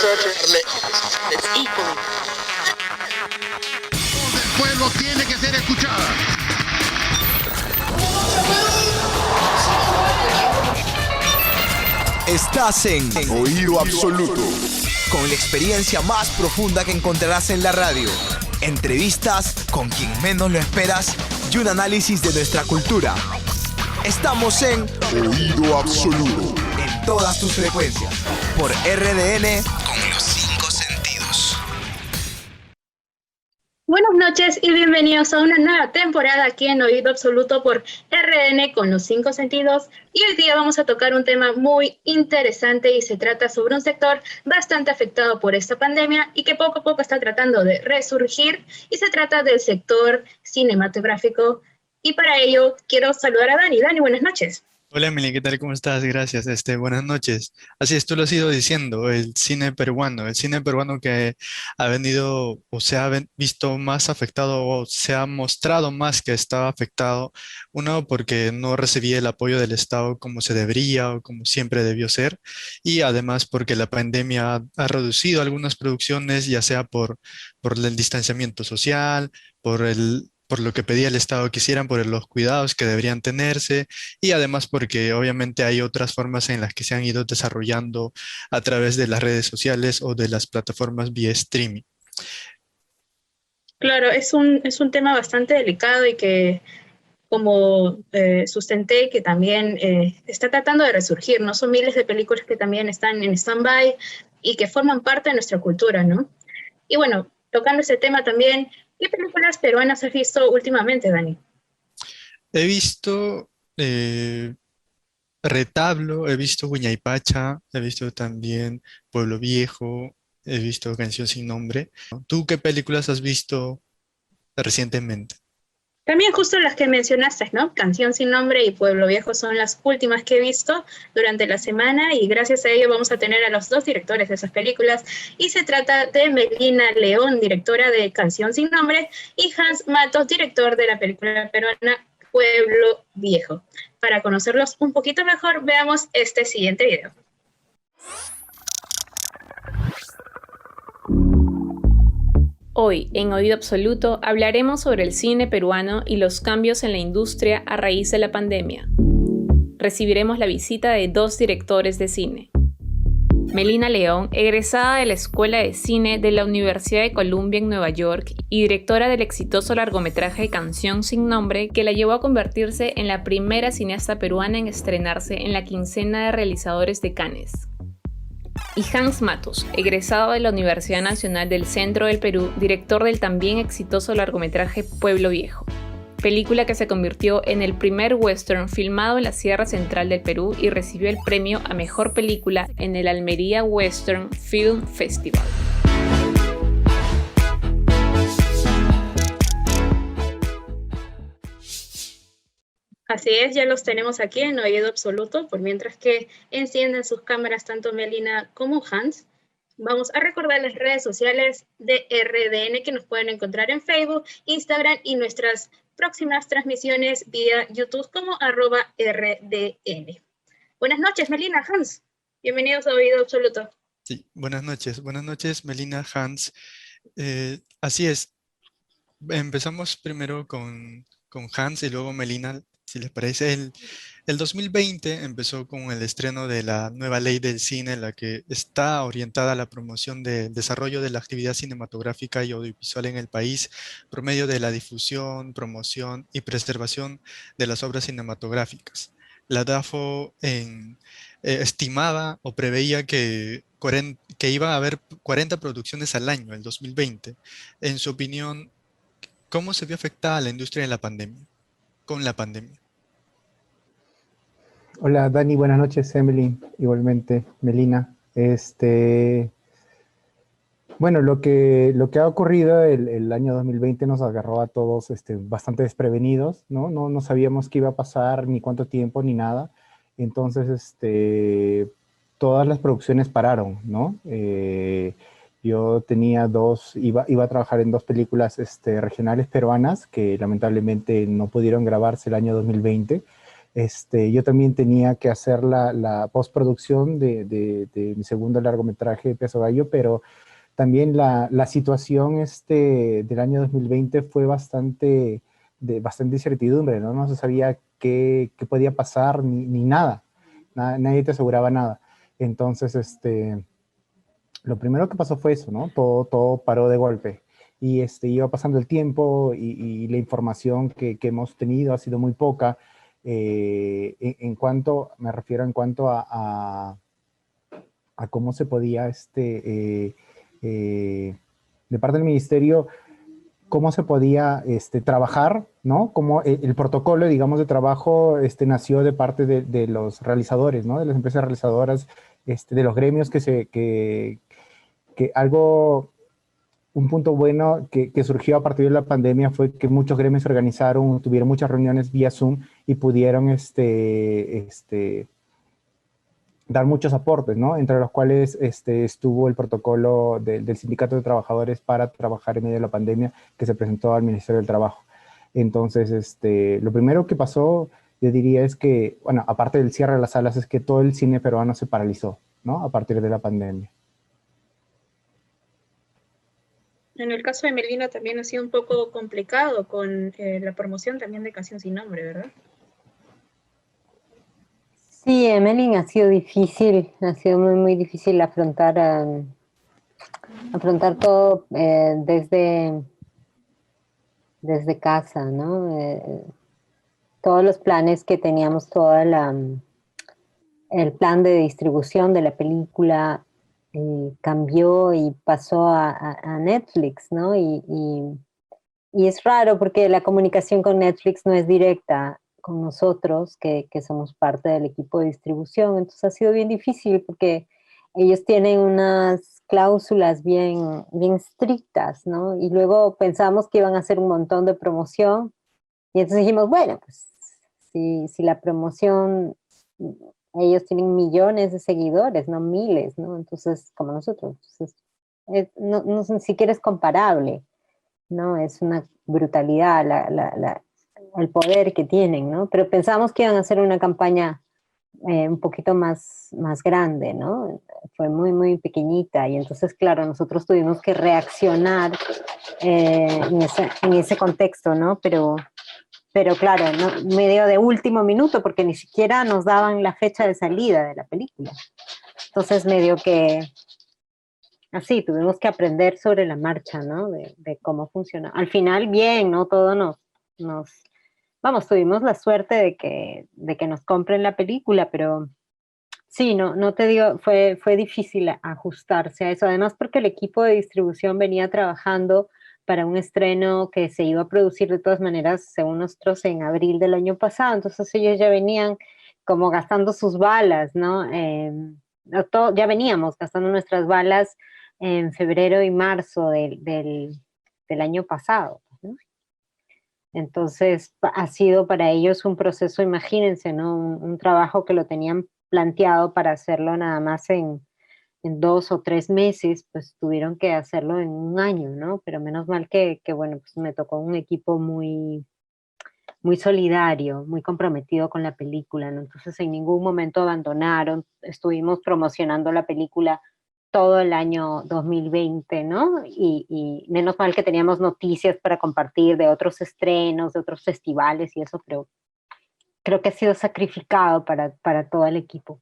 El pueblo tiene que ser escuchada. Estás en Oído Absoluto, con la experiencia más profunda que encontrarás en la radio. Entrevistas con quien menos lo esperas y un análisis de nuestra cultura. Estamos en Oído Absoluto. en todas tus frecuencias por RDN con los 5 sentidos. Buenas noches y bienvenidos a una nueva temporada aquí en Oído Absoluto por RN con los 5 sentidos. Y hoy día vamos a tocar un tema muy interesante y se trata sobre un sector bastante afectado por esta pandemia y que poco a poco está tratando de resurgir, y se trata del sector cinematográfico. Y para ello quiero saludar a Dani. Dani, buenas noches. Hola Emily, ¿qué tal? ¿Cómo estás? Gracias. Buenas noches. Así es, tú lo has ido diciendo, el cine peruano que ha venido o se ha visto más afectado o se ha mostrado más que estaba afectado. Uno, porque no recibía el apoyo del Estado como se debería o como siempre debió ser, y además porque la pandemia ha reducido algunas producciones, ya sea por el distanciamiento social, por lo que pedía el Estado que hicieran, por los cuidados que deberían tenerse, y además porque obviamente hay otras formas en las que se han ido desarrollando a través de las redes sociales o de las plataformas vía streaming. Claro, es un tema bastante delicado y que, como sustenté, que también está tratando de resurgir, ¿no? Son miles de películas que también están en stand-by y que forman parte de nuestra cultura, ¿no? Y bueno, tocando ese tema también, ¿qué películas peruanas has visto últimamente, Dani? He visto Retablo, he visto Pacha, he visto también Pueblo Viejo, he visto Canción sin Nombre. ¿Tú qué películas has visto recientemente? También justo las que mencionaste, ¿no? Canción sin Nombre y Pueblo Viejo son las últimas que he visto durante la semana, y gracias a ello vamos a tener a los dos directores de esas películas, y se trata de Melina León, directora de Canción sin Nombre, y Hans Matos, director de la película peruana Pueblo Viejo. Para conocerlos un poquito mejor, veamos este siguiente video. Hoy, en Oído Absoluto, hablaremos sobre el cine peruano y los cambios en la industria a raíz de la pandemia. Recibiremos la visita de dos directores de cine. Melina León, egresada de la Escuela de Cine de la Universidad de Columbia en Nueva York y directora del exitoso largometraje Canción sin Nombre, que la llevó a convertirse en la primera cineasta peruana en estrenarse en la quincena de realizadores de Cannes. Y Hans Matos, egresado de la Universidad Nacional del Centro del Perú, director del también exitoso largometraje Pueblo Viejo, película que se convirtió en el primer western filmado en la Sierra Central del Perú y recibió el premio a Mejor Película en el Almería Western Film Festival. Así es, ya los tenemos aquí en Oído Absoluto, por mientras que encienden sus cámaras tanto Melina como Hans. Vamos a recordar las redes sociales de RDN que nos pueden encontrar en Facebook, Instagram y nuestras próximas transmisiones vía YouTube como @RDN. Buenas noches, Melina, Hans. Bienvenidos a Oído Absoluto. Sí, buenas noches Melina, Hans. Así es, empezamos primero con Hans y luego Melina, si les parece. El 2020 empezó con el estreno de la nueva ley del cine, la que está orientada a la promoción del desarrollo de la actividad cinematográfica y audiovisual en el país por medio de la difusión, promoción y preservación de las obras cinematográficas. La DAFO estimaba o preveía que iba a haber 40 producciones al año, el 2020. En su opinión, ¿cómo se vio afectada la industria en la pandemia, con la pandemia? Hola Dani, buenas noches. Emily, igualmente Melina. Bueno, lo que ha ocurrido el año 2020 nos agarró a todos bastante desprevenidos, ¿no? No sabíamos qué iba a pasar, ni cuánto tiempo, ni nada. Entonces, todas las producciones pararon, ¿no? Yo iba a trabajar en dos películas regionales peruanas que lamentablemente no pudieron grabarse el año 2020. yo también tenía que hacer la postproducción de mi segundo largometraje, Peso Gallo, pero también la situación del año 2020 fue bastante incertidumbre, ¿no? No se sabía qué podía pasar ni nada. Nadie te aseguraba nada. Entonces, lo primero que pasó fue eso, ¿no? Todo paró de golpe. Y iba pasando el tiempo y la información que hemos tenido ha sido muy poca. Me refiero en cuanto a cómo se podía, de parte del ministerio, cómo se podía trabajar, ¿no? Cómo el protocolo, digamos, de trabajo nació de parte de los realizadores, ¿no? De las empresas realizadoras, de los gremios un punto bueno que surgió a partir de la pandemia fue que muchos gremios se organizaron, tuvieron muchas reuniones vía Zoom y pudieron dar muchos aportes, ¿no? Entre los cuales estuvo el protocolo del Sindicato de Trabajadores para trabajar en medio de la pandemia que se presentó al Ministerio del Trabajo. Entonces, lo primero que pasó, yo diría, es que, bueno, aparte del cierre de las salas, es que todo el cine peruano se paralizó, ¿no? A partir de la pandemia. En el caso de Melina también ha sido un poco complicado con la promoción también de Canción Sin Nombre, ¿verdad? Sí, Emeline, ha sido difícil, ha sido muy, muy difícil afrontar todo desde casa, ¿no? Todos los planes que teníamos, el plan de distribución de la película cambió y pasó a Netflix, ¿no? Y es raro porque la comunicación con Netflix no es directa con nosotros, que somos parte del equipo de distribución. Entonces ha sido bien difícil porque ellos tienen unas cláusulas bien, bien estrictas, ¿no? Y luego pensamos que iban a hacer un montón de promoción y entonces dijimos, bueno, pues si la promoción, ellos tienen millones de seguidores, no miles, ¿no? Entonces, como nosotros. Entonces, no ni siquiera es comparable, ¿no? Es una brutalidad el poder que tienen, ¿no? Pero pensamos que iban a hacer una campaña un poquito más grande, ¿no? Fue muy, muy pequeñita y entonces, claro, nosotros tuvimos que reaccionar en ese contexto, ¿no? Pero claro, ¿no? Medio de último minuto, porque ni siquiera nos daban la fecha de salida de la película. Entonces, medio que así, tuvimos que aprender sobre la marcha, ¿no? De cómo funciona. Al final, bien, ¿no? Todo vamos, tuvimos la suerte de que nos compren la película, pero sí, no te digo, fue difícil ajustarse a eso. Además, porque el equipo de distribución venía trabajando para un estreno que se iba a producir de todas maneras, según nosotros, en abril del año pasado. Entonces ellos ya venían como gastando sus balas, ¿no? Ya veníamos gastando nuestras balas en febrero y marzo del año pasado, ¿no? Entonces ha sido para ellos un proceso, imagínense, ¿no? Un trabajo que lo tenían planteado para hacerlo nada más en 2 o 3 meses, pues tuvieron que hacerlo en un año, ¿no? Pero menos mal que bueno, pues me tocó un equipo muy, muy solidario, muy comprometido con la película, ¿no? Entonces en ningún momento abandonaron, estuvimos promocionando la película todo el año 2020, ¿no? Y menos mal que teníamos noticias para compartir de otros estrenos, de otros festivales y eso, pero creo que ha sido sacrificado para todo el equipo.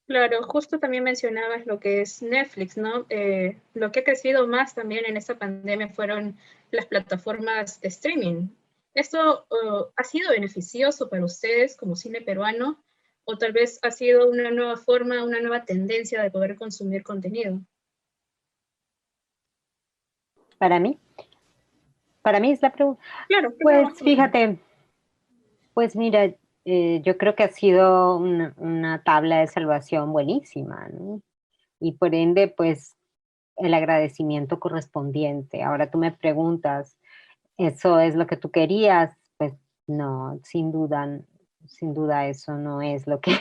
Claro, justo también mencionabas lo que es Netflix, ¿no? Lo que ha crecido más también en esta pandemia fueron las plataformas de streaming. ¿Esto ha sido beneficioso para ustedes como cine peruano o tal vez ha sido una nueva forma, una nueva tendencia de poder consumir contenido? Para mí es la pregunta. Claro, Pues fíjate, pues mira, yo creo que ha sido una tabla de salvación buenísima, ¿no? Y por ende, pues el agradecimiento correspondiente. Ahora tú me preguntas, ¿eso es lo que tú querías? Pues no, sin duda eso no es lo que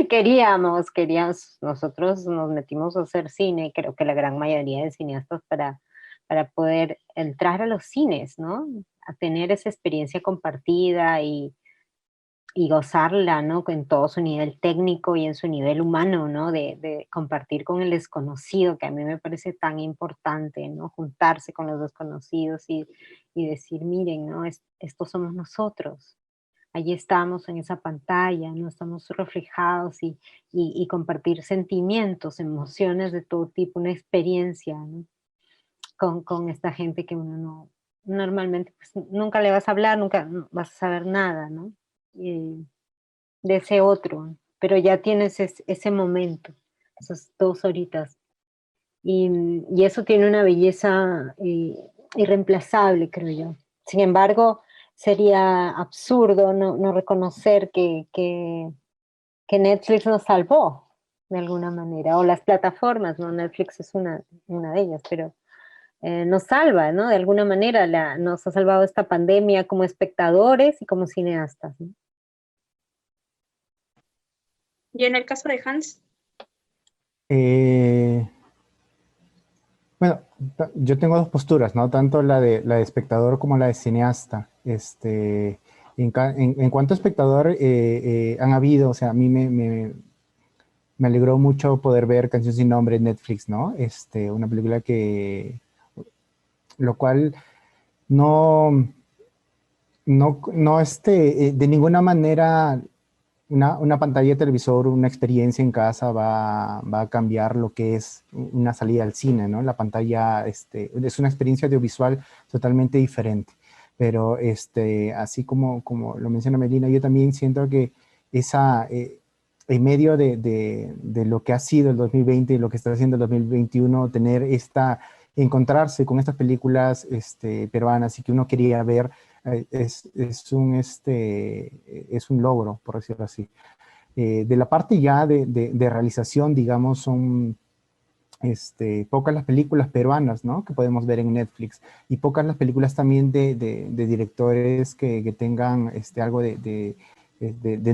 queríamos. Nosotros nos metimos a hacer cine, creo que la gran mayoría de cineastas para poder entrar a los cines, ¿no? A tener esa experiencia compartida y y gozarla, ¿no? En todo su nivel técnico y en su nivel humano, ¿no? De compartir con el desconocido, que a mí me parece tan importante, ¿no? Juntarse con los desconocidos y decir, miren, ¿no? Estos somos nosotros. Allí estamos en esa pantalla, ¿no? Estamos reflejados y compartir sentimientos, emociones de todo tipo, una experiencia, ¿no? Con esta gente que uno no, normalmente pues, nunca le vas a hablar, nunca vas a saber nada, ¿no? De ese otro, pero ya tienes ese momento, esas 2 horitas. Y eso tiene una belleza irreemplazable, creo yo. Sin embargo, sería absurdo no reconocer que Netflix nos salvó de alguna manera, o las plataformas, ¿no? Netflix es una de ellas, pero nos salva, ¿no? De alguna manera nos ha salvado esta pandemia como espectadores y como cineastas, ¿no? Y en el caso de Hans, Eh, bueno, yo tengo dos posturas, ¿no? Tanto la de espectador como la de cineasta. En cuanto a espectador, han habido, o sea, a mí me alegró mucho poder ver Canción sin Nombre en Netflix, ¿no? Una película lo cual no, no, de ninguna manera una pantalla de televisor, una experiencia en casa va a cambiar lo que es una salida al cine, ¿no? La pantalla, es una experiencia audiovisual totalmente diferente. Pero, así como lo menciona Melina, yo también siento que en medio de lo que ha sido el 2020 y lo que está haciendo el 2021, encontrarse con estas películas, peruanas y que uno quería ver, es un logro, por decirlo así. De la parte ya de realización, digamos, son pocas las películas peruanas, ¿no? Que podemos ver en Netflix, y pocas las películas también de directores que tengan algo de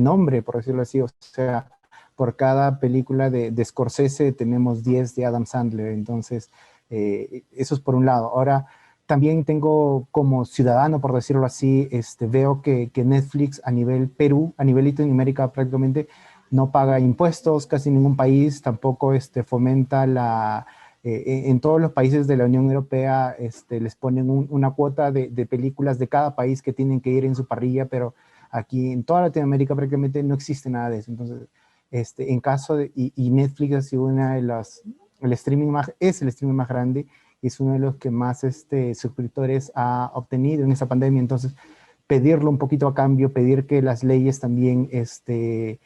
nombre, por decirlo así. O sea, por cada película de Scorsese tenemos 10 de Adam Sandler. Entonces, eso es por un lado. Ahora, también tengo como ciudadano, por decirlo así, veo que Netflix a nivel Perú, a nivel Latinoamérica prácticamente, no paga impuestos, casi ningún país, tampoco fomenta en todos los países de la Unión Europea, les ponen una cuota de películas de cada país que tienen que ir en su parrilla, pero aquí en toda Latinoamérica prácticamente no existe nada de eso. Entonces, en caso y Netflix ha sido es el streaming más grande, y es uno de los que más suscriptores ha obtenido en esa pandemia. Entonces, pedirlo un poquito a cambio, pedir que las leyes también eh,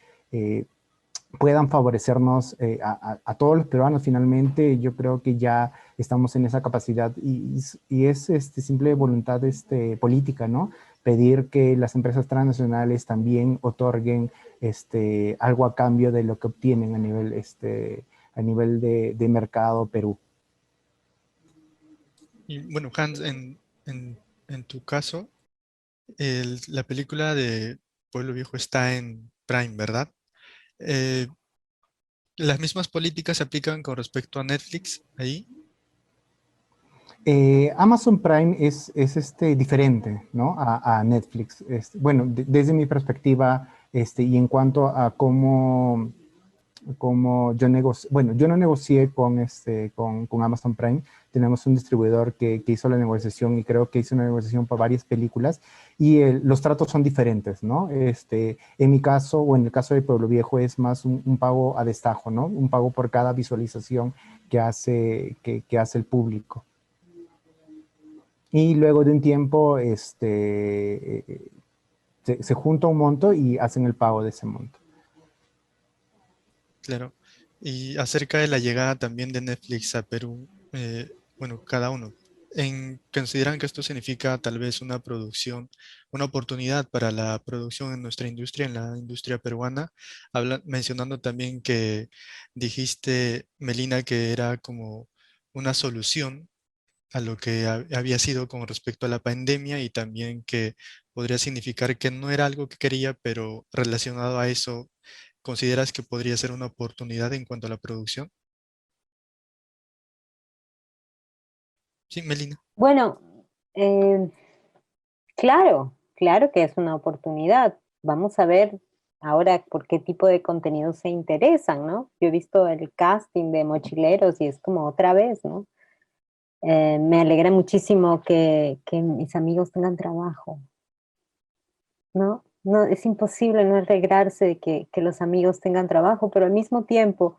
puedan favorecernos a todos los peruanos finalmente. Yo creo que ya estamos en esa capacidad, y es simple voluntad política, ¿no? Pedir que las empresas transnacionales también otorguen algo a cambio de lo que obtienen a nivel de mercado Perú. Y bueno, Hans, en tu caso, la película de Pueblo Viejo está en Prime, ¿verdad? Eh, ¿Las mismas políticas se aplican con respecto a Netflix ahí? Amazon Prime es diferente, ¿no? A Netflix. Bueno, desde mi perspectiva, y en cuanto a cómo yo negocié, bueno, yo no negocié con Amazon Prime. Tenemos un distribuidor que hizo la negociación, y creo que hizo una negociación para varias películas, y los tratos son diferentes, ¿no? En mi caso, o en el caso de Pueblo Viejo, es más un pago a destajo, ¿no? Un pago por cada visualización que hace el público. Y luego de un tiempo, se junta un monto y hacen el pago de ese monto. Claro. Y acerca de la llegada también de Netflix a Perú, bueno, cada uno, ¿consideran que esto significa tal vez una producción, una oportunidad para la producción en nuestra industria, en la industria peruana? Mencionando también que dijiste, Melina, que era como una solución a lo que había sido con respecto a la pandemia, y también que podría significar que no era algo que quería, pero relacionado a eso, ¿consideras que podría ser una oportunidad en cuanto a la producción? Sí, Melina. Bueno, eh, claro, claro que es una oportunidad. vamos a ver ahora por qué tipo de contenidos se interesan, ¿no? Yo he visto el casting de Mochileros y es como otra vez, ¿no? Me alegra muchísimo que mis amigos tengan trabajo, ¿no? No, es imposible no alegrarse de que los amigos tengan trabajo, pero al mismo tiempo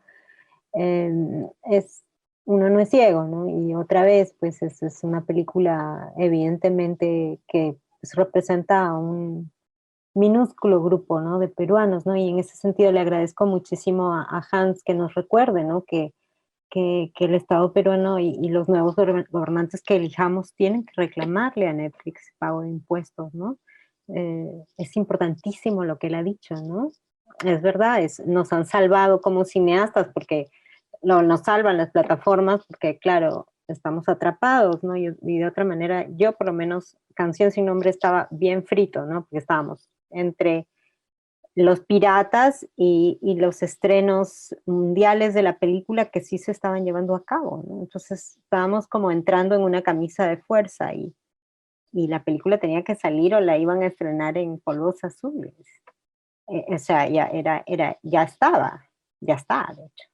uno no es ciego, ¿no? Y otra vez, pues es una película evidentemente que pues, representa a un minúsculo grupo, ¿no? De peruanos, ¿no? Y en ese sentido le agradezco muchísimo a Hans que nos recuerde, ¿no? Que el Estado peruano y los nuevos gobernantes que elijamos tienen que reclamarle a Netflix pago de impuestos, ¿no? Es importantísimo lo que él ha dicho, ¿no? Es verdad, nos han salvado como cineastas porque nos salvan las plataformas porque, claro, estamos atrapados, ¿no? Y de otra manera, yo por lo menos, Canción sin Nombre estaba bien frito, ¿no? Porque estábamos entre los piratas y los estrenos mundiales de la película que sí se estaban llevando a cabo, ¿no? Entonces estábamos como entrando en una camisa de fuerza y la película tenía que salir o la iban a estrenar en polvos azules. O sea, ya está, de hecho.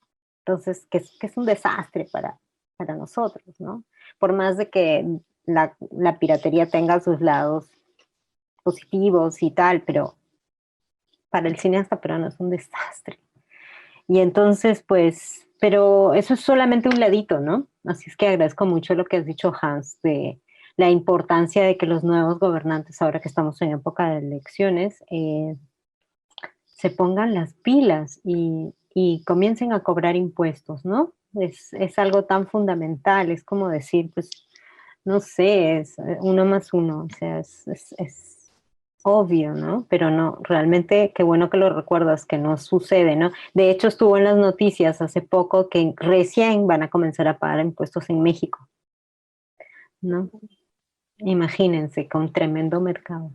Entonces, que es un desastre para nosotros, ¿no? Por más de que la piratería tenga sus lados positivos y tal, pero para el cineasta peruano es un desastre. Y entonces, pues, pero eso es solamente un ladito, ¿no? Así es que agradezco mucho lo que has dicho, Hans, de la importancia de que los nuevos gobernantes, ahora que estamos en época de elecciones, se pongan las pilas y comiencen a cobrar impuestos, ¿no? Es algo tan fundamental, es como decir, pues, no sé, es 1 más 1, o sea, es obvio, ¿no? Pero no, realmente qué bueno que lo recuerdas, que no sucede, ¿no? De hecho, estuvo en las noticias hace poco que recién van a comenzar a pagar impuestos en México, ¿no? Imagínense, con tremendo mercado.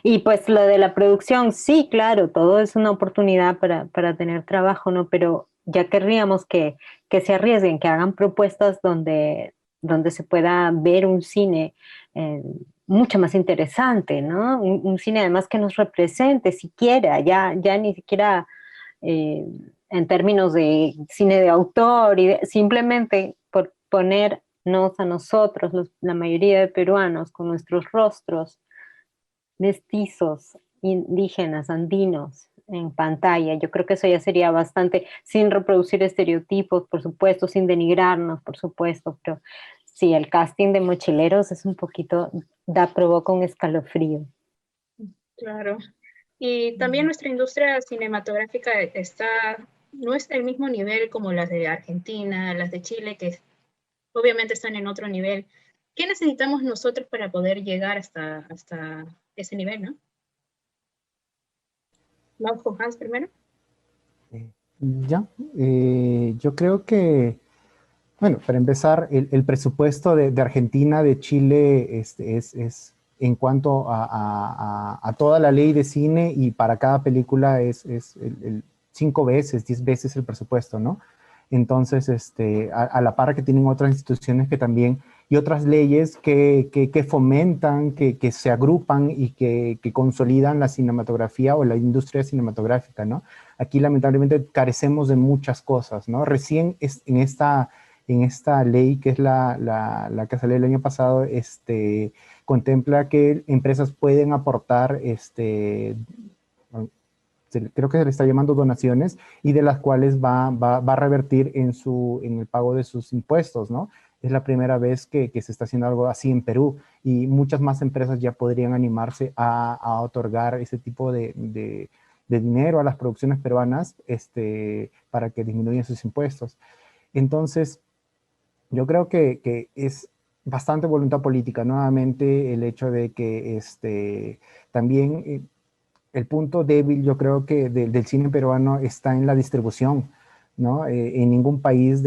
Y pues lo de la producción, sí, claro, todo es una oportunidad para tener trabajo, ¿no? Pero ya querríamos que se arriesguen, que hagan propuestas donde se pueda ver un cine mucho más interesante, ¿no? Un cine además que nos represente siquiera, ya ni siquiera en términos de cine de autor, simplemente por ponernos a nosotros, la mayoría de peruanos, con nuestros rostros mestizos, indígenas, andinos en pantalla. Yo creo que eso ya sería bastante, sin reproducir estereotipos, por supuesto, sin denigrarnos, por supuesto, pero sí, el casting de Mochileros es un poquito, provoca un escalofrío. Claro. Y también nuestra industria cinematográfica no está al mismo nivel como las de Argentina, las de Chile, que obviamente están en otro nivel. ¿Qué necesitamos nosotros para poder llegar hasta ese nivel, no? Vamos con Hans primero. Yo creo que, bueno, para empezar, el presupuesto de Argentina, de Chile, es en cuanto a toda la ley de cine y para cada película es 5 veces, 10 veces el presupuesto, ¿no? Entonces, a la par que tienen otras instituciones que también, y otras leyes que fomentan, que se agrupan y que consolidan la cinematografía o la industria cinematográfica, ¿no? Aquí lamentablemente carecemos de muchas cosas, ¿no? Recién en esta ley, que es la que salió el año pasado, contempla que empresas pueden aportar, creo que se le está llamando donaciones, y de las cuales va a revertir en el pago de sus impuestos, ¿no? Es la primera vez que se está haciendo algo así en Perú, y muchas más empresas ya podrían animarse a otorgar ese tipo de dinero a las producciones peruanas para que disminuyan sus impuestos. Entonces, yo creo que es bastante voluntad política, nuevamente, el hecho de que también el punto débil, yo creo que del cine peruano está en la distribución, ¿no? En ningún país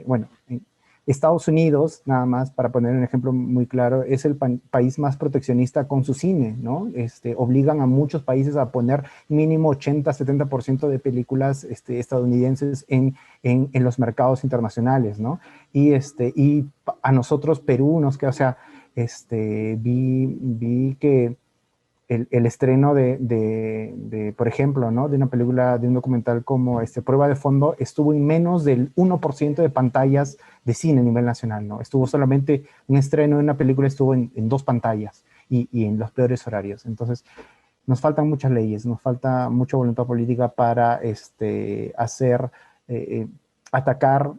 bueno, en Estados Unidos, nada más para poner un ejemplo muy claro, es el país más proteccionista con su cine, ¿no? Obligan a muchos países a poner mínimo 80-70% de películas estadounidenses en los mercados internacionales, ¿no? Y a nosotros, Perú, o sea, vi que el estreno por ejemplo, ¿no? De una película, de un documental como Prueba de Fondo, estuvo en menos del 1% de pantallas de cine a nivel nacional, ¿no? Estuvo solamente un estreno de una película, estuvo en 2 pantallas y en los peores horarios. Entonces, nos faltan muchas leyes, nos falta mucha voluntad política para atacar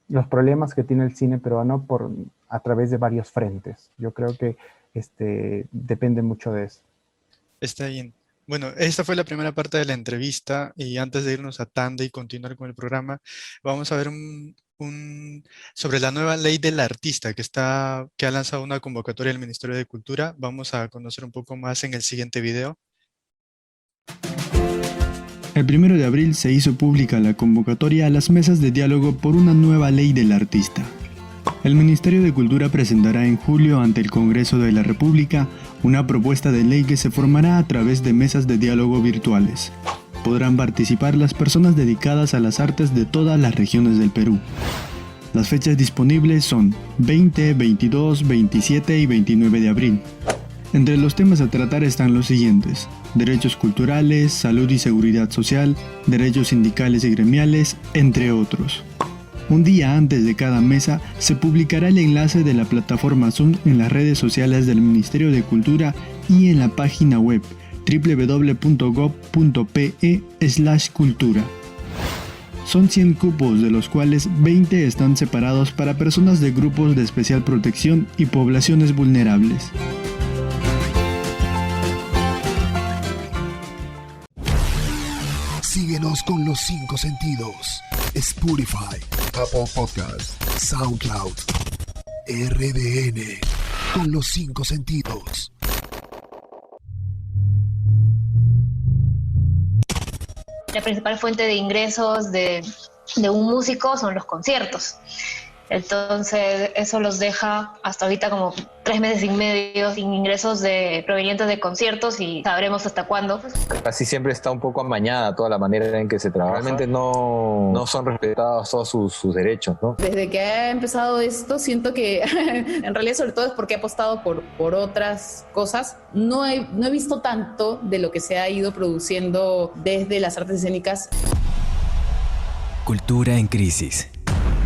los problemas que tiene el cine peruano a través de varios frentes. Yo creo que depende mucho de eso. Está bien. Bueno, esta fue la primera parte de la entrevista y antes de irnos a tanda y continuar con el programa, vamos a ver sobre la nueva ley del artista que ha lanzado una convocatoria del Ministerio de Cultura. Vamos a conocer un poco más en el siguiente video. El 1 de abril se hizo pública la convocatoria a las mesas de diálogo por una nueva ley del artista. El Ministerio de Cultura presentará en julio ante el Congreso de la República una propuesta de ley que se formará a través de mesas de diálogo virtuales. Podrán participar las personas dedicadas a las artes de todas las regiones del Perú. Las fechas disponibles son 20, 22, 27 y 29 de abril. Entre los temas a tratar están los siguientes: derechos culturales, salud y seguridad social, derechos sindicales y gremiales, entre otros. Un día antes de cada mesa se publicará el enlace de la plataforma Zoom en las redes sociales del Ministerio de Cultura y en la página web www.gov.pe/cultura. Son 100 cupos, de los cuales 20 están separados para personas de grupos de especial protección y poblaciones vulnerables. Síguenos con los 5 sentidos. Spotify, Apple Podcast, SoundCloud, RDN, con los 5 sentidos. La principal fuente de ingresos de un músico son los conciertos. Entonces eso los deja hasta ahorita como 3 meses y medio sin ingresos provenientes de conciertos, y sabremos hasta cuándo. Casi siempre está un poco amañada toda la manera en que se trabaja. Realmente no son respetados todos sus derechos, ¿no? Desde que ha empezado esto, siento que en realidad sobre todo es porque he apostado por otras cosas. No he visto tanto de lo que se ha ido produciendo desde las artes escénicas. Cultura en crisis.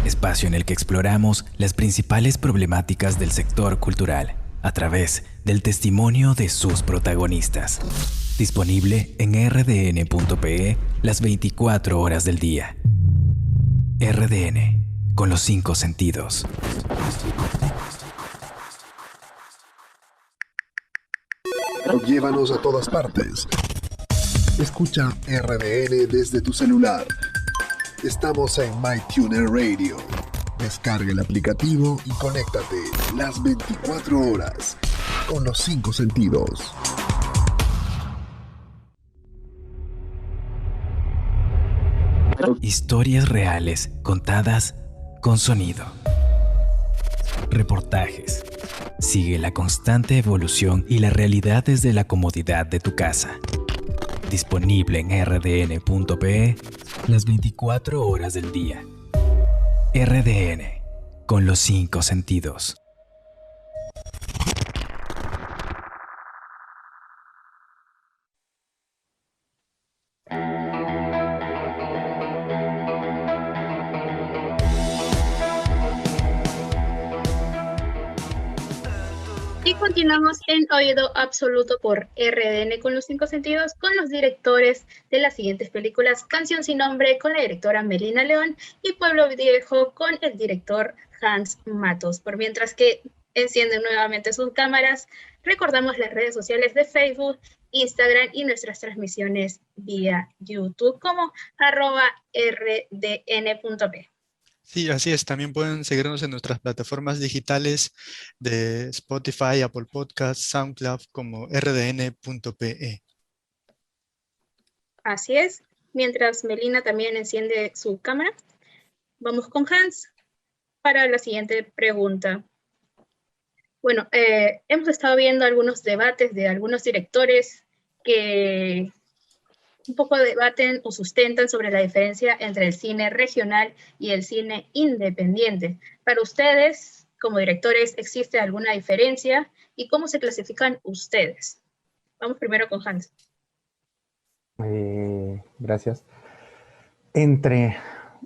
Espacio en el que exploramos las principales problemáticas del sector cultural a través del testimonio de sus protagonistas. Disponible en rdn.pe las 24 horas del día. RDN, con los 5 sentidos. Llévanos a todas partes. Escucha RDN desde tu celular. Estamos en MyTuner Radio. Descarga el aplicativo y conéctate las 24 horas con los 5 sentidos. Historias reales contadas con sonido. Reportajes. Sigue la constante evolución y la realidad desde la comodidad de tu casa. Disponible en rdn.pe las 24 horas del día. RDN, con los 5 sentidos. Y continuamos en Oído Absoluto por RDN con los 5 sentidos, con los directores de las siguientes películas: Canción sin nombre con la directora Melina León y Pueblo Viejo con el director Hans Matos. Por mientras que encienden nuevamente sus cámaras, recordamos las redes sociales de Facebook, Instagram y nuestras transmisiones vía YouTube como @rdn.p. Sí, así es. También pueden seguirnos en nuestras plataformas digitales de Spotify, Apple Podcasts, SoundCloud como rdn.pe. Así es. Mientras Melina también enciende su cámara, vamos con Hans para la siguiente pregunta. Bueno, hemos estado viendo algunos debates de algunos directores que un poco debaten o sustentan sobre la diferencia entre el cine regional y el cine independiente. Para ustedes, como directores, ¿existe alguna diferencia? ¿Y cómo se clasifican ustedes? Vamos primero con Hans. Gracias.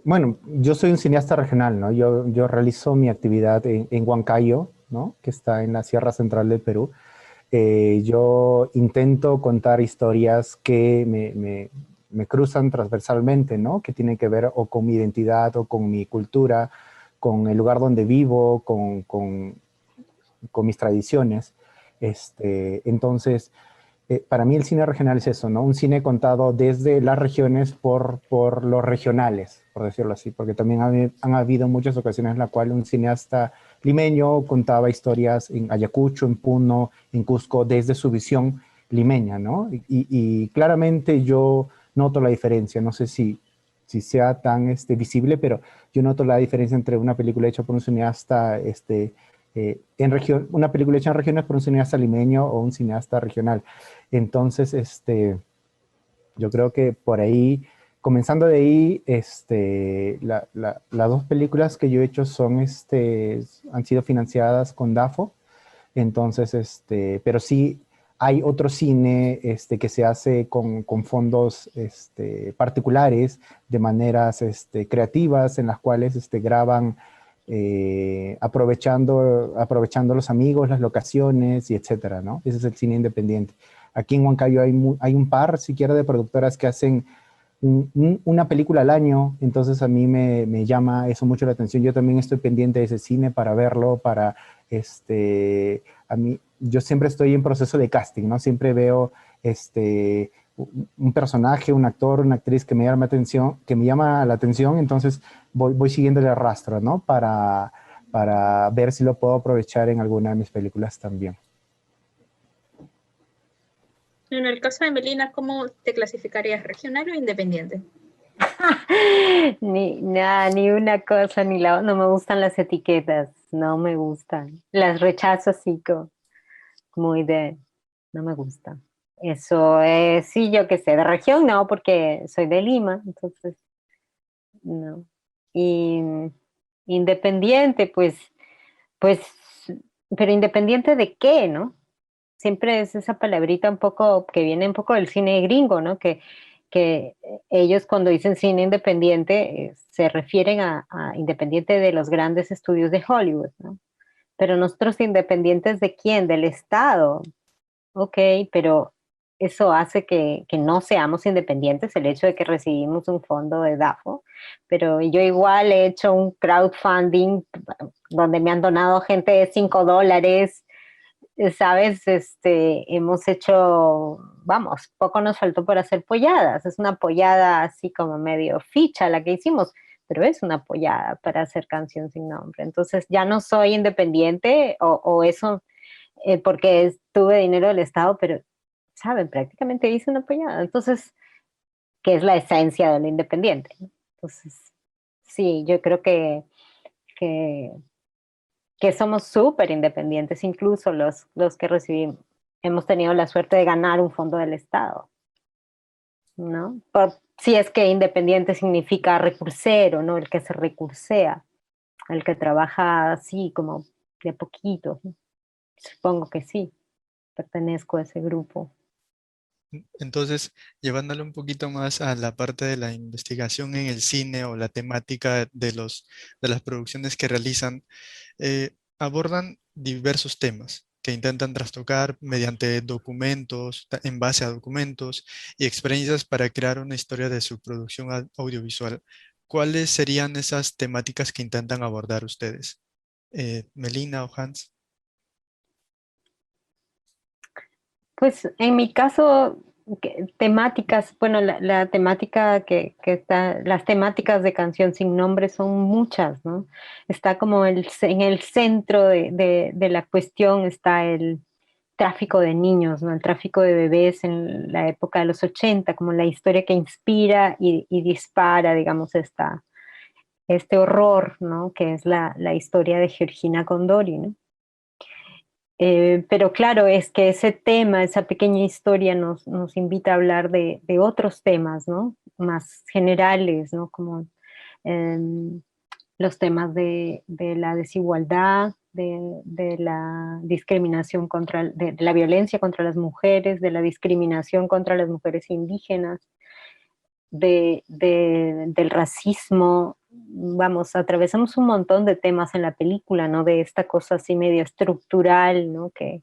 Bueno, yo soy un cineasta regional, ¿no? Yo realizo mi actividad en Huancayo, ¿no? Que está en la Sierra Central del Perú. Yo intento contar historias que me cruzan transversalmente, ¿no? Que tienen que ver o con mi identidad o con mi cultura, con el lugar donde vivo, con mis tradiciones. Entonces, para mí el cine regional es eso, ¿no? Un cine contado desde las regiones por los regionales, por decirlo así, porque también han habido muchas ocasiones en las cuales un cineasta limeño contaba historias en Ayacucho, en Puno, en Cusco, desde su visión limeña, ¿no? Y claramente yo noto la diferencia, no sé si sea tan visible, pero yo noto la diferencia entre una película hecha por un cineasta una película hecha en regiones por un cineasta limeño o un cineasta regional. Entonces, yo creo que por ahí, comenzando de ahí, las dos películas que yo he hecho han sido financiadas con DAFO. Entonces, pero sí hay otro cine que se hace con fondos particulares, de maneras creativas, en las cuales graban aprovechando los amigos, las locaciones y etcétera, ¿no? Ese es el cine independiente. Aquí en Huancayo hay un par, siquiera, de productoras que hacen una película al año, entonces a mí me llama eso mucho la atención. Yo también estoy pendiente de ese cine para verlo, yo siempre estoy en proceso de casting, ¿no? Siempre veo un personaje, un actor, una actriz que me llama la atención, entonces voy siguiéndole el rastro, ¿no? Para ver si lo puedo aprovechar en alguna de mis películas también. En el caso de Melina, ¿cómo te clasificarías? ¿Regional o independiente? Ni una cosa ni la otra. No me gustan las etiquetas, no me gustan. Las rechazo así no me gusta. Eso sí, yo qué sé, de región no, porque soy de Lima, entonces no. Y independiente, pues, pero independiente de qué, ¿no? Siempre es esa palabrita un poco, que viene un poco del cine gringo, ¿no? Que ellos cuando dicen cine independiente se refieren a independiente de los grandes estudios de Hollywood, ¿no? Pero nosotros independientes ¿de quién? Del Estado. Ok, pero eso hace que no seamos independientes, el hecho de que recibimos un fondo de DAFO, pero yo igual he hecho un crowdfunding donde me han donado gente de $5, ¿sabes? Hemos hecho, vamos, poco nos faltó por hacer polladas, es una pollada así como medio ficha la que hicimos, pero es una pollada para hacer Canción Sin Nombre, entonces ya no soy independiente o eso porque tuve dinero del Estado, pero, ¿saben? Prácticamente hice una pollada. Entonces, ¿qué es la esencia de lo independiente? Entonces, sí, yo creo que somos súper independientes, incluso los que recibimos. Hemos tenido la suerte de ganar un fondo del Estado, ¿no? Si es que independiente significa recursero, ¿no? El que se recursea, el que trabaja así como de a poquito, ¿no? Supongo que sí, pertenezco a ese grupo. Entonces, llevándolo un poquito más a la parte de la investigación en el cine o la temática de las producciones que realizan, abordan diversos temas que intentan trastocar mediante documentos, en base a documentos y experiencias para crear una historia de su producción audiovisual. ¿Cuáles serían esas temáticas que intentan abordar ustedes? Melina o Hans. Pues en mi caso, temáticas, bueno, la temática que está, las temáticas de Canción Sin Nombre son muchas, ¿no? Está como en el centro de la cuestión está el tráfico de niños, ¿no? El tráfico de bebés en la época de los 80, como la historia que inspira y dispara, digamos, este horror, ¿no? Que es la historia de Georgina Condori, ¿no? Pero claro, es que ese tema, esa pequeña historia nos invita a hablar de otros temas, ¿no? Más generales, ¿no? Como los temas de la desigualdad, de la discriminación de la violencia contra las mujeres, de la discriminación contra las mujeres indígenas, del racismo. Vamos, atravesamos un montón de temas en la película, ¿no? De esta cosa así medio estructural, ¿no? Que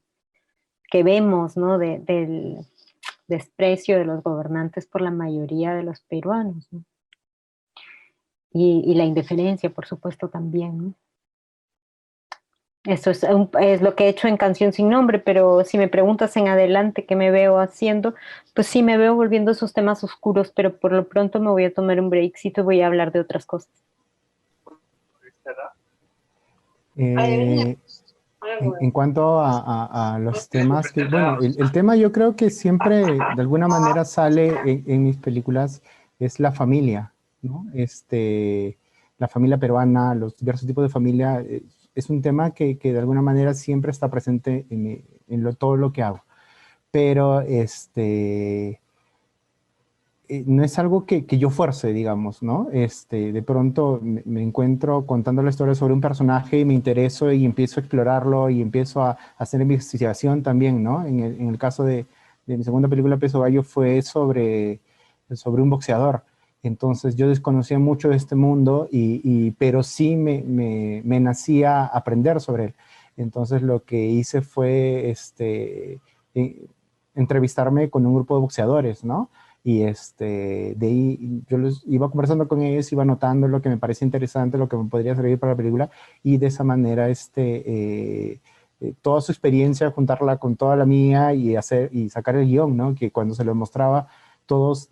vemos, ¿no? Del desprecio de los gobernantes por la mayoría de los peruanos, ¿no? Y la indiferencia, por supuesto, también, ¿no? Eso es lo que he hecho en Canción Sin Nombre, pero si me preguntas en adelante qué me veo haciendo, pues sí me veo volviendo a esos temas oscuros, pero por lo pronto me voy a tomar un breakcito y voy a hablar de otras cosas. En cuanto a los temas, bueno, el tema yo creo que siempre de alguna manera sale en mis películas, es la familia, ¿no? La familia peruana, los diversos tipos de familia, es un tema que de alguna manera siempre está presente en todo lo que hago. Pero no es algo que yo fuerce, digamos, ¿no? De pronto me encuentro contando la historia sobre un personaje y me intereso y empiezo a explorarlo y empiezo a hacer investigación también, ¿no? En el caso de mi segunda película, Peso Gallo, fue sobre un boxeador. Entonces yo desconocía mucho de este mundo, pero sí me nacía aprender sobre él. Entonces lo que hice fue entrevistarme con un grupo de boxeadores, ¿no? Y de ahí yo iba conversando con ellos, iba notando lo que me parecía interesante, lo que me podría servir para la película, y de esa manera toda su experiencia, juntarla con toda la mía y sacar el guión, ¿no? Que cuando se lo mostraba,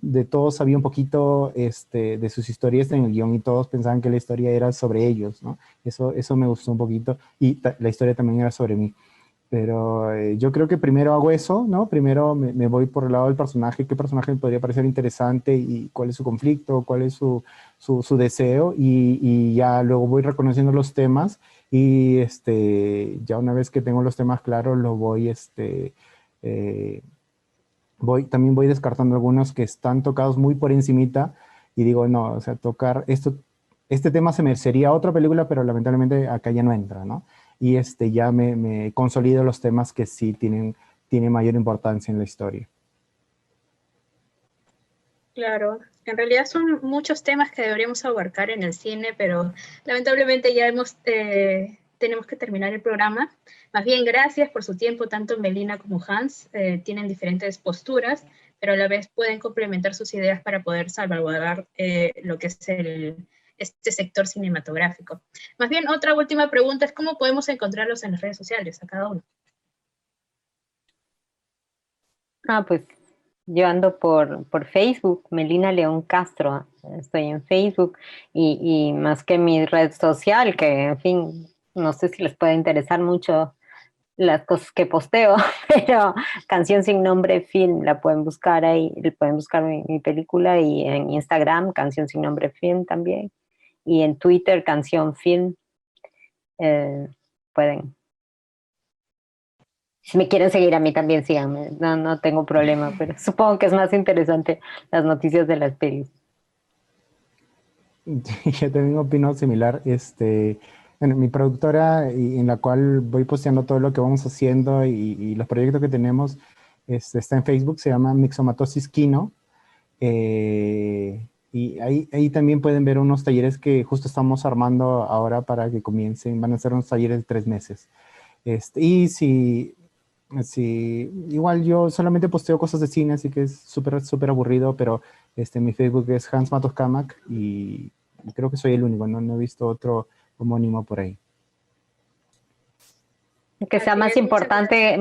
de todos sabía un poquito de sus historias en el guión y todos pensaban que la historia era sobre ellos, ¿no? Eso me gustó un poquito, y la historia también era sobre mí. Pero yo creo que primero hago eso, ¿no? Primero me voy por el lado del personaje, qué personaje me podría parecer interesante y cuál es su conflicto, cuál es su deseo, y ya luego voy reconociendo los temas y ya una vez que tengo los temas claros, lo también voy descartando algunos que están tocados muy por encimita y digo, no, o sea, tocar este tema se merecería otra película, pero lamentablemente acá ya no entra, ¿no? Y ya me consolido los temas que sí tienen mayor importancia en la historia. Claro, en realidad son muchos temas que deberíamos abarcar en el cine, pero lamentablemente ya tenemos que terminar el programa. Más bien, gracias por su tiempo, tanto Melina como Hans. Tienen diferentes posturas, pero a la vez pueden complementar sus ideas para poder salvaguardar lo que es este sector cinematográfico. Más bien, otra última pregunta es ¿cómo podemos encontrarlos en las redes sociales a cada uno? Pues yo ando por Facebook, Melina León Castro. Estoy en Facebook y más que mi red social, que en fin, no sé si les puede interesar mucho las cosas que posteo, pero Canción Sin Nombre Film, la pueden buscar ahí, pueden buscar mi película, y en Instagram, Canción Sin Nombre Film también, y en Twitter, Canción Film. Pueden. Si me quieren seguir a mí también, síganme, no tengo problema, pero supongo que es más interesante las noticias de las pelis. Yo también opino similar. Bueno, mi productora, en la cual voy posteando todo lo que vamos haciendo y los proyectos que tenemos, está en Facebook, se llama Mixomatosis Kino. Y ahí también pueden ver unos talleres que justo estamos armando ahora para que comiencen. Van a ser unos talleres de 3 meses. Y si igual yo solamente posteo cosas de cine, así que es súper aburrido, pero mi Facebook es Hans Matos Kamak y creo que soy el único, no he visto otro homónimo por ahí. Que sea más importante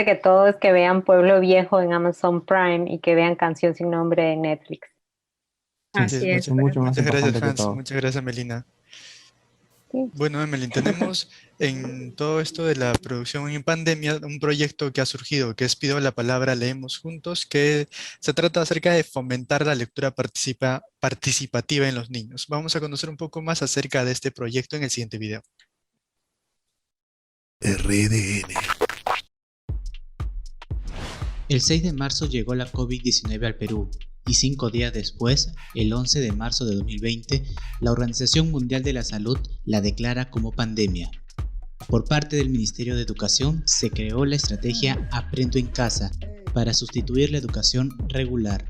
que todo es que vean Pueblo Viejo en Amazon Prime y que vean Canción Sin Nombre en Netflix. Así es. Muchas gracias, Hans. Muchas gracias, Melina. Sí. Bueno, Melina, tenemos en todo esto de la producción en pandemia un proyecto que ha surgido, que es Pido la Palabra, Leemos Juntos, que se trata acerca de fomentar la lectura participativa en los niños. Vamos a conocer un poco más acerca de este proyecto en el siguiente video. RDN. El 6 de marzo llegó la COVID-19 al Perú y 5 días después, el 11 de marzo de 2020, la Organización Mundial de la Salud la declara como pandemia. Por parte del Ministerio de Educación se creó la estrategia Aprendo en Casa para sustituir la educación regular.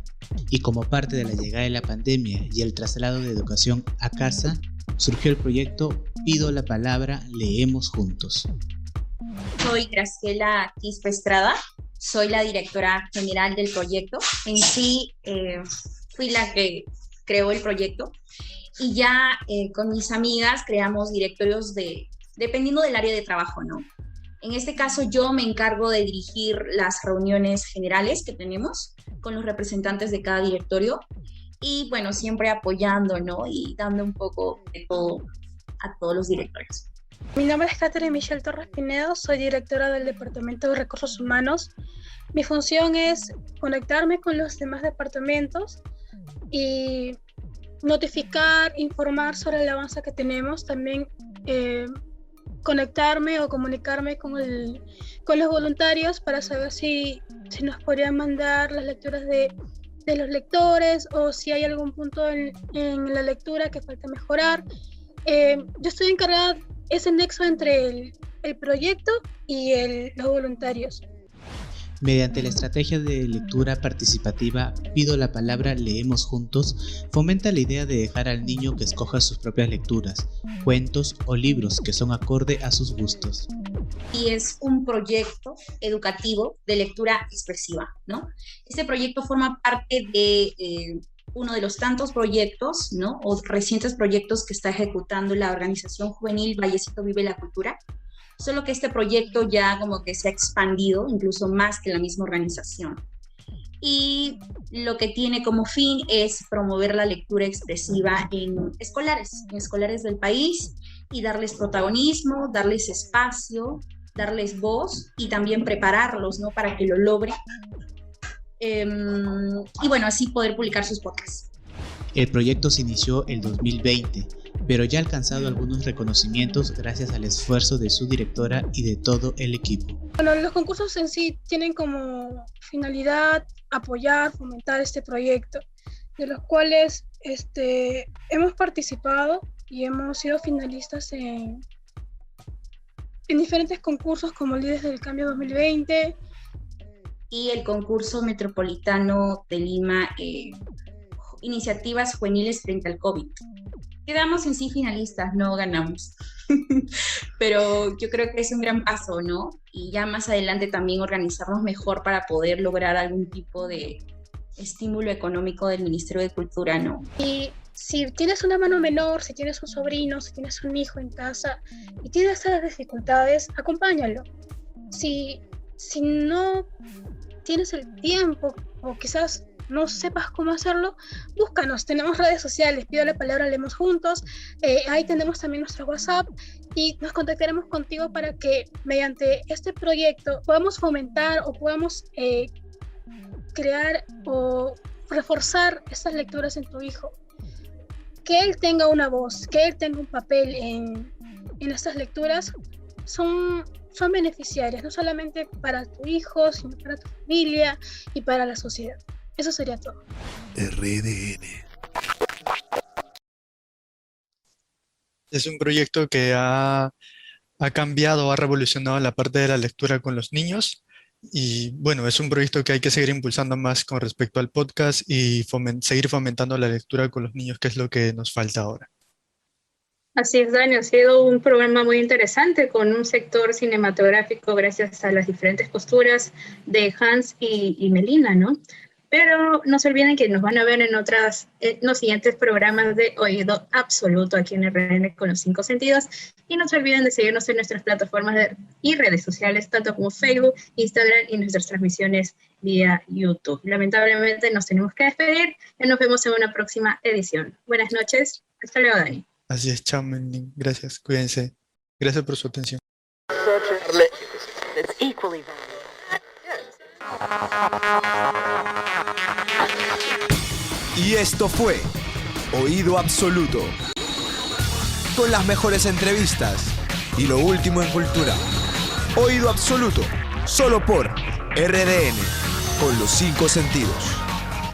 Y como parte de la llegada de la pandemia y el traslado de educación a casa, surgió el proyecto Pido la Palabra, Leemos Juntos. Soy Graciela Quispe Estrada, soy la directora general del proyecto. En sí, fui la que creó el proyecto y ya con mis amigas creamos directorios dependiendo del área de trabajo, ¿no? En este caso yo me encargo de dirigir las reuniones generales que tenemos con los representantes de cada directorio y bueno, siempre apoyando, ¿no? Y dando un poco de todo a todos los directorios. Mi nombre es Catherine Michelle Torres Pinedo, soy directora del Departamento de Recursos Humanos. Mi función es conectarme con los demás departamentos y notificar, informar sobre el avance que tenemos, también conectarme o comunicarme con los voluntarios para saber si nos podrían mandar las lecturas de los lectores o si hay algún punto en la lectura que falta mejorar. Yo estoy encargada de ese nexo entre el proyecto y los voluntarios. Mediante la estrategia de lectura participativa Pido la Palabra, Leemos Juntos, fomenta la idea de dejar al niño que escoja sus propias lecturas, cuentos o libros que son acorde a sus gustos. Y es un proyecto educativo de lectura expresiva, ¿no? Este proyecto forma parte de uno de los tantos proyectos, ¿no? O recientes proyectos que está ejecutando la organización juvenil Vallecito Vive la Cultura. Solo que este proyecto ya como que se ha expandido, incluso más que la misma organización. Y lo que tiene como fin es promover la lectura expresiva en escolares del país y darles protagonismo, darles espacio, darles voz y también prepararlos, ¿no? Para que lo logren. Y bueno, así poder publicar sus podcasts. El proyecto se inició el 2020, pero ya ha alcanzado algunos reconocimientos gracias al esfuerzo de su directora y de todo el equipo. Bueno, los concursos en sí tienen como finalidad apoyar, fomentar este proyecto, de los cuales hemos participado y hemos sido finalistas en diferentes concursos como Líderes del Cambio 2020 y el concurso metropolitano de Lima, Iniciativas Juveniles frente al COVID. Quedamos en sí finalistas, no ganamos, pero yo creo que es un gran paso, ¿no? Y ya más adelante también organizarnos mejor para poder lograr algún tipo de estímulo económico del Ministerio de Cultura, ¿no? Y si tienes una mano menor, si tienes un sobrino, si tienes un hijo en casa y tienes esas dificultades, acompáñalo. Si no tienes el tiempo o quizás no sepas cómo hacerlo, búscanos, tenemos redes sociales, Pido la Palabra, Leemos Juntos, ahí tenemos también nuestro WhatsApp y nos contactaremos contigo para que mediante este proyecto podamos fomentar o podamos crear o reforzar estas lecturas en tu hijo, que él tenga una voz, que él tenga un papel en estas lecturas, son beneficiarias, no solamente para tu hijo, sino para tu familia y para la sociedad. Eso sería todo. RDN. Es un proyecto que ha cambiado, ha revolucionado la parte de la lectura con los niños y bueno, es un proyecto que hay que seguir impulsando más con respecto al podcast y seguir fomentando la lectura con los niños, que es lo que nos falta ahora. Así es, Dani, ha sido un programa muy interesante con un sector cinematográfico gracias a las diferentes posturas de Hans y Melina, ¿no? Pero no se olviden que nos van a ver en los siguientes programas de Oído Absoluto aquí en RN con los 5 sentidos. Y no se olviden de seguirnos en nuestras plataformas y redes sociales, tanto como Facebook, Instagram y nuestras transmisiones vía YouTube. Lamentablemente nos tenemos que despedir y nos vemos en una próxima edición. Buenas noches. Hasta luego, Dani. Así es, chao, Melin. Gracias, cuídense. Gracias por su atención. Y esto fue Oído Absoluto, con las mejores entrevistas y lo último en cultura. Oído Absoluto, solo por RDN, con los 5 sentidos.